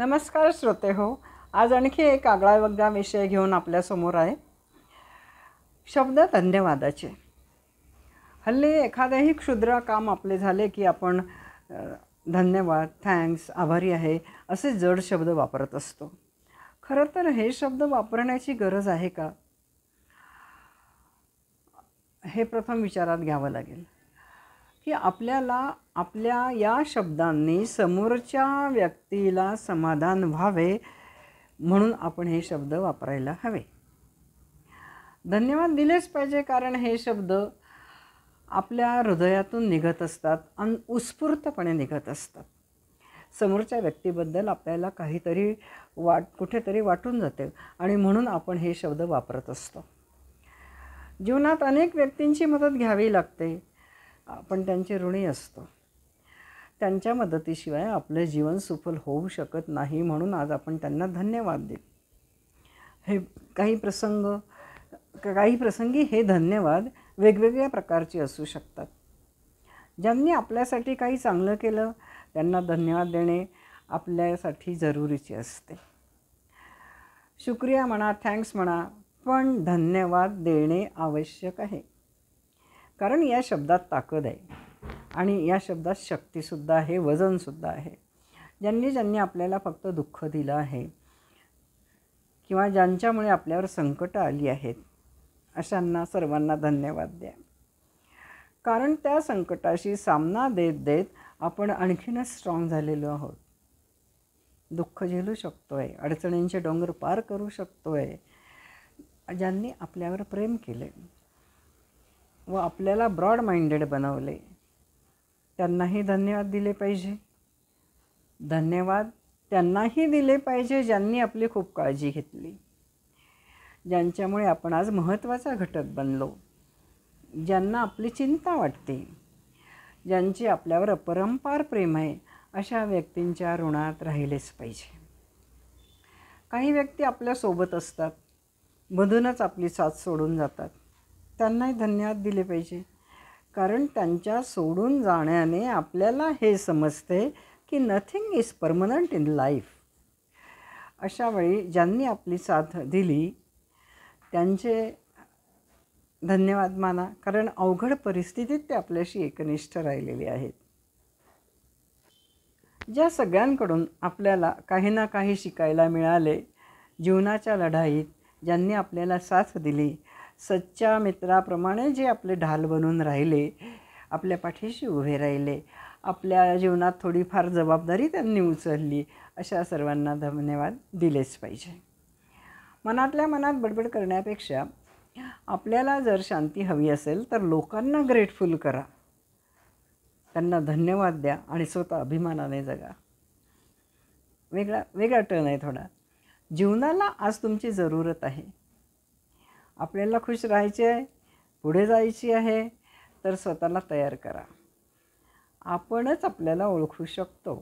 नमस्कार श्रोते हो. आज आणखी एक आगळावेगळा विषय घेऊन आपल्यासमोर आहे. शब्द धन्यवादाचे. हल्ली एखादेही क्षुद्र काम आपले झाले की आपण धन्यवाद, थँक्स, आभारी आहे असे जड शब्द वापरत असतो. खरं तर हे शब्द वापरण्याची गरज आहे का, हे प्रथम विचारात घ्यावं लागेल की आपल्याला आपल्या या शब्दांनी समोरच्या व्यक्तीला समाधान व्हावे म्हणून आपण हे शब्द वापरायला हवे. धन्यवाद दिलेच पाहिजे, कारण हे शब्द आपल्या हृदयातून निघत असतात आणि उत्स्फूर्तपणे निघत असतात. समोरच्या व्यक्तीबद्दल आपल्याला काहीतरी कुठेतरी वाटून जाते आणि म्हणून आपण हे शब्द वापरत असतो. जीवनात अनेक व्यक्तींची मदत घ्यावी लागते. आपण त्यांचे ऋणी असतो. त्यांच्या मदतीशिवाय आपले जीवन सफल होऊ शकत नाही, म्हणून आज आपण त्यांना धन्यवाद देऊ. हे काही प्रसंगी हे धन्यवाद वेगवेगळ्या प्रकारचे असू शकतात. ज्यांनी आपल्यासाठी काही चांगलं केलं त्यांना धन्यवाद देणे आपल्यासाठी जरुरीचे असते. शुक्रिया म्हणा, थँक्स म्हणा, पण धन्यवाद देणे आवश्यक आहे. कारण या शब्दात ताकद आहे आणि या शब्दात शक्तीसुद्धा आहे, वजनसुद्धा आहे. ज्यांनी आपल्याला फक्त दुःख दिलं आहे किंवा ज्यांच्यामुळे आपल्यावर संकटं आली आहेत, अशांना सर्वांना धन्यवाद द्या. कारण त्या संकटाशी सामना देत देत आपण आणखीनच स्ट्रॉंग झालेलो आहोत. दुःख झेलू शकतो आहे, अडचणींचे डोंगर पार करू शकतो आहे. ज्यांनी आपल्यावर प्रेम केले व आपल्याला ब्रॉड माइंडेड बनवले त्यांनाही धन्यवाद दिले पाहिजे. धन्यवाद त्यांनाही दिले पाहिजे ज्यांनी आपली खूप काळजी घेतली, ज्यांच्यामुळे आपण आज महत्त्वाचा घटक बनलो, ज्यांना आपली चिंता वाटते, ज्यांची आपल्यावर अपरंपार प्रेम आहे, अशा व्यक्तींच्या ऋणात राहिलेच पाहिजे. काही व्यक्ती आपल्यासोबत असतात, मधूनच आपली साथ सोडून जातात. त्यांनाही धन्यवाद दिले पाहिजे, कारण त्यांच्या सोडून जाण्याने आपल्याला हे समजते की nothing is permanent in life. अशा वेळी ज्यांनी आपली साथ दिली त्यांचे धन्यवाद माना, कारण अवघड परिस्थितीत ते आपल्याशी एकनिष्ठ राहिलेले आहेत. ज्या सगळ्यांकडून आपल्याला काही ना काही शिकायला मिळाले, जीवनाच्या लढाईत ज्यांनी आपल्याला साथ दिली, सच्च्या मित्राप्रमाणे जे आपले ढाल बनून राहिले, आपल्या पाठीशी उभे राहिले, आपल्या जीवनात थोडीफार जबाबदारी त्यांनी उचलली, अशा सर्वांना धन्यवाद दिलेच पाहिजे. मनातल्या मनात बडबड करण्यापेक्षा आपल्याला जर शांती हवी असेल तर लोकांना ग्रेटफुल करा, त्यांना धन्यवाद द्या आणि स्वतः अभिमानाने जगा. वेगळा टर्न आहे थोडा. जीवनाला आज तुमची जरूरत आहे. आपल्याला खुश राहायचे आहे, पुढे जायची आहे, तर स्वतःला तयार करा. आपणच आपल्याला ओळखू शकतो.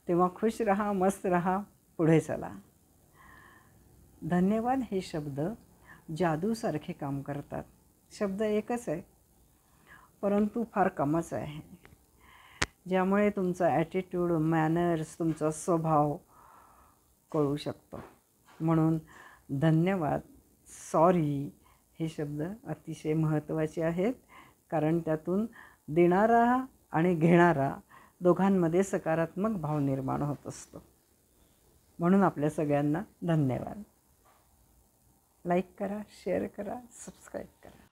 तेव्हा खुश राहा, मस्त राहा, पुढे चला. धन्यवाद हे शब्द जादूसारखे काम करतात. शब्द एकच आहे, परंतु फार कमच आहे, ज्यामुळे तुमचा ॲटिट्यूड, मॅनर्स, तुमचा स्वभाव कळू शकतो. म्हणून धन्यवाद, सॉरी हे शब्द अतिशय महत्त्वाचे आहेत, कारण त्यातून देणारा आणि घेणारा दोघांमध्ये सकारात्मक भाव निर्माण होत असतो. म्हणून आपल्या सगळ्यांना धन्यवाद. लाईक करा, शेअर करा, सबस्क्राईब करा.